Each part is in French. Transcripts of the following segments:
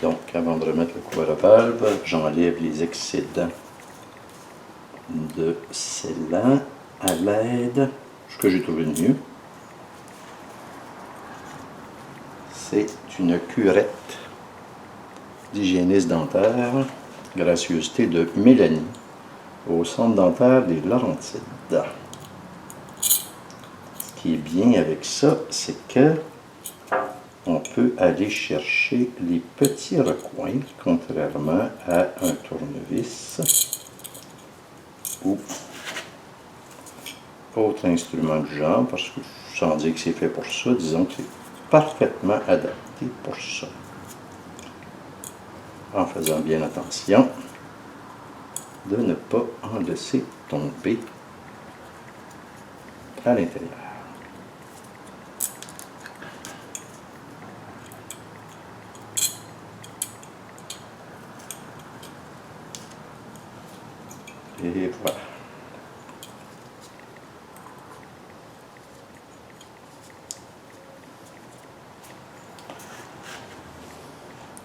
Donc, avant de remettre le couvert à valve, j'enlève les excédents de scellant à l'aide, ce que j'ai trouvé de mieux. C'est une curette d'hygiéniste dentaire, gracieuseté de Mélanie, au centre dentaire des Laurentides. Ce qui est bien avec ça, c'est que on peut aller chercher les petits recoins, contrairement à un tournevis ou autre instrument du genre, parce que sans dire que c'est fait pour ça, disons que c'est parfaitement adapté pour ça. En faisant bien attention de ne pas en laisser tomber à l'intérieur. Et voilà.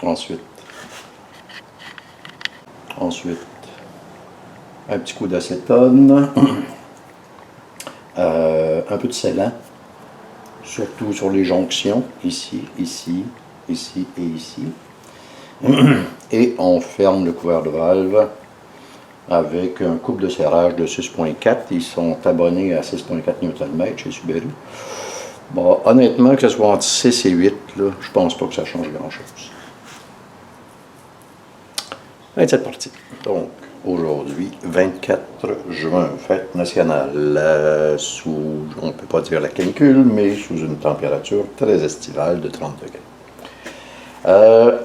Ensuite, un petit coup d'acétone, un peu de scellant, surtout sur les jonctions, ici, ici, ici et ici. Et on ferme le couvert de valve avec un couple de serrage de 6.4. Ils sont abonnés à 6.4 Nm chez Subaru. Bon, honnêtement, que ce soit entre 6 et 8, là, je pense pas que ça change grand-chose. C'est parti. Donc, aujourd'hui, 24 juin, fête nationale, on ne peut pas dire la canicule, mais sous une température très estivale de 30 degrés.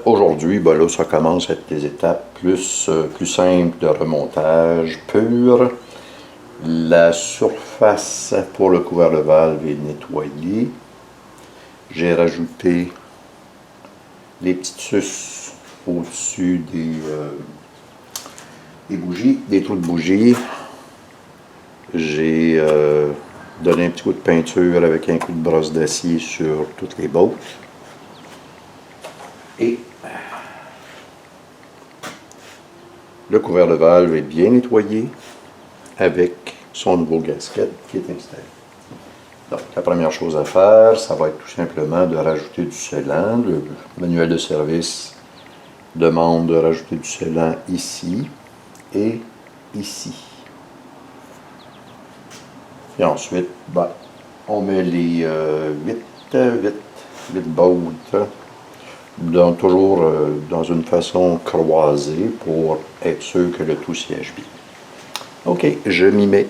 Aujourd'hui, ben là, ça commence à être des étapes plus simples de remontage pur. La surface pour le couvert de valve est nettoyée. J'ai rajouté les petites suces au-dessus des bougies, des trous de bougies. J'ai donné un petit coup de peinture avec un coup de brosse d'acier sur toutes les bottes. Et le couvert de valve est bien nettoyé avec son nouveau gasket qui est installé. Donc, la première chose à faire, ça va être tout simplement de rajouter du scellant. Le manuel de service demande de rajouter du scellant ici et ici. Et ensuite, ben, on met les 8 bottes, toujours dans une façon croisée pour être sûr que le tout siège bien. OK, je m'y mets.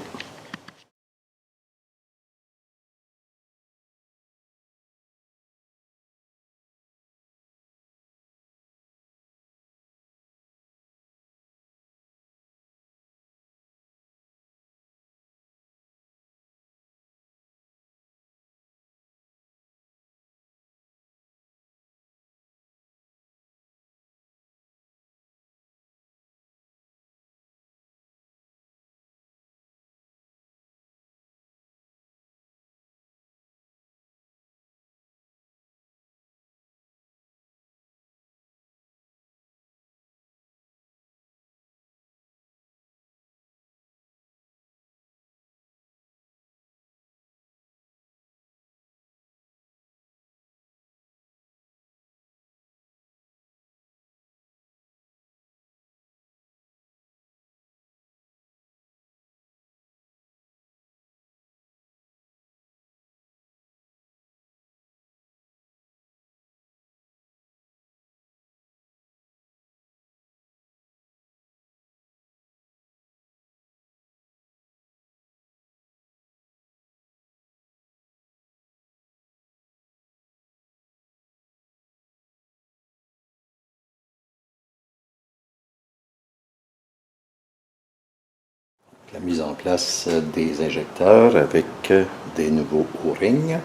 La mise en place des injecteurs avec des nouveaux O-rings.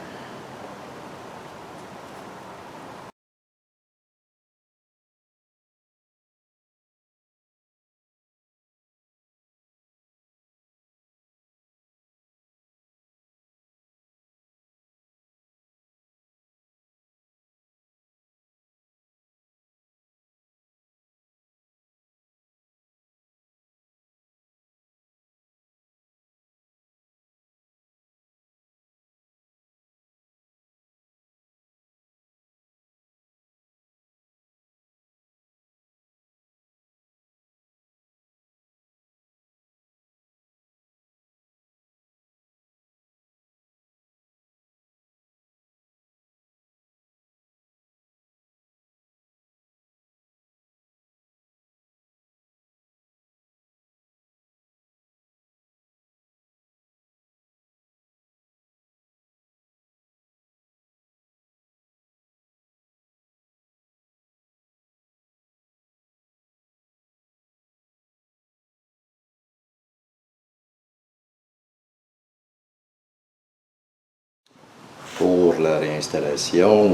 pour la réinstallation.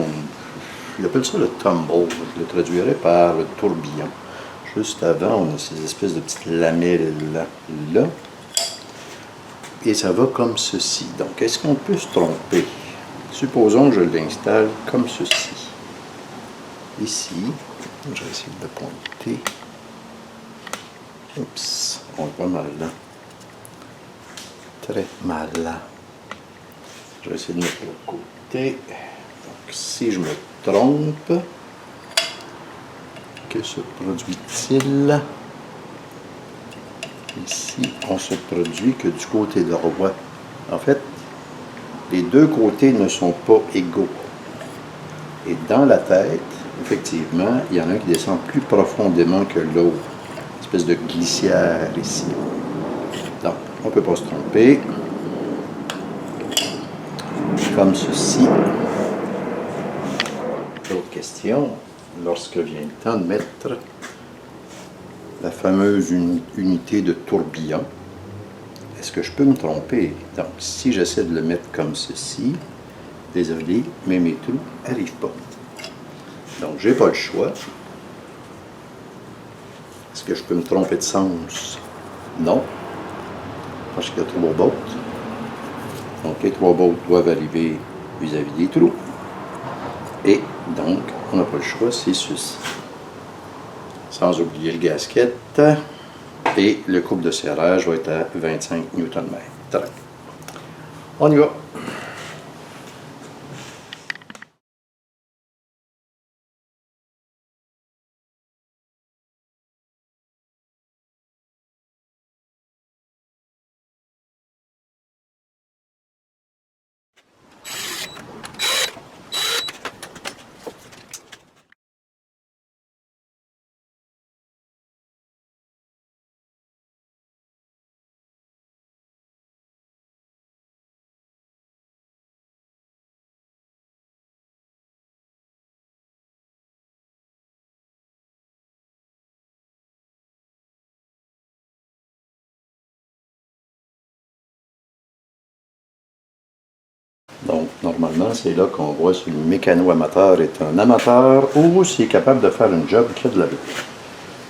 Il appelle ça le tumble. Je le traduirais par le tourbillon. Juste avant, on a ces espèces de petites lamelles là. Et ça va comme ceci. Donc, est-ce qu'on peut se tromper? Supposons que je l'installe comme ceci. Ici, je vais essayer de pointer. Oups, on est pas mal là. Très mal là. Je vais essayer de mettre de l'autre côté. Donc, si je me trompe, que se produit-il? Ici, on se produit que du côté droit. En fait, les deux côtés ne sont pas égaux. Et dans la tête, effectivement, il y en a un qui descend plus profondément que l'autre. Une espèce de glissière ici. Donc, on ne peut pas se tromper. Comme ceci. Autre question, lorsque vient le temps de mettre la fameuse unité de tourbillon, est-ce que je peux me tromper? Donc, si j'essaie de le mettre comme ceci, désolé, mais mes trous n'arrivent pas. Donc, j'ai pas le choix. Est-ce que je peux me tromper de sens? Non, parce qu'il y a 3 bottes. Donc, les 3 bottes doivent arriver vis-à-vis des trous. Et donc, on n'a pas le choix, c'est ceci. Sans oublier le gasket. Et le couple de serrage va être à 25 Nm. On y va. Donc, normalement, c'est là qu'on voit si le mécano-amateur est un amateur ou s'il est capable de faire une job qui a de la vie.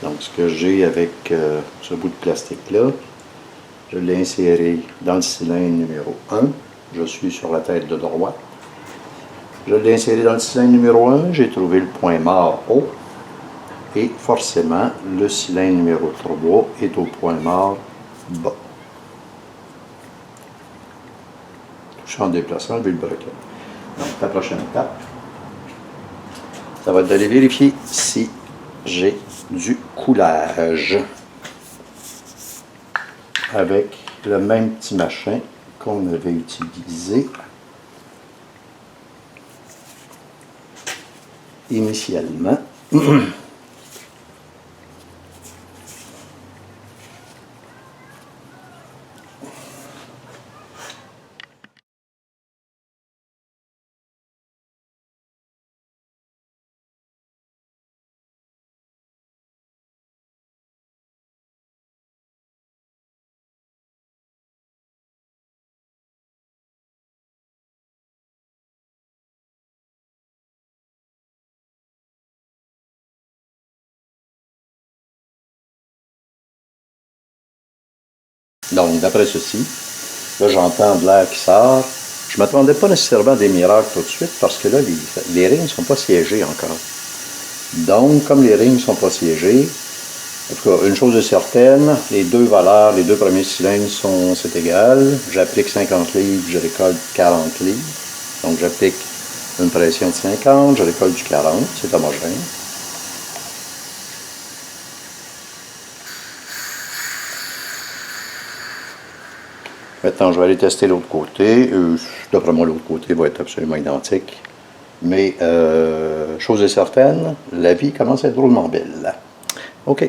Donc, ce que j'ai avec ce bout de plastique-là, je l'ai inséré dans le cylindre numéro 1. Je suis sur la tête de droite. Je l'ai inséré dans le cylindre numéro 1. J'ai trouvé le point mort haut. Et forcément, le cylindre numéro 3 est au point mort bas. En déplaçant, le broquet. Donc, la prochaine étape, ça va être d'aller vérifier si j'ai du coulage avec le même petit machin qu'on avait utilisé initialement. Donc, d'après ceci, là, j'entends de l'air qui sort. Je ne m'attendais pas nécessairement à des miracles tout de suite parce que là, les rings ne sont pas siégés encore. Donc, comme les rings ne sont pas siégés, en tout cas, une chose est certaine, les deux valeurs, les deux premiers cylindres c'est égal. J'applique 50 livres, je récolte 40 livres. Donc, j'applique une pression de 50, je récolte du 40, c'est homogène. Maintenant, je vais aller tester l'autre côté. D'après moi, l'autre côté va être absolument identique. Mais, chose est certaine, la vie commence à être drôlement belle. OK.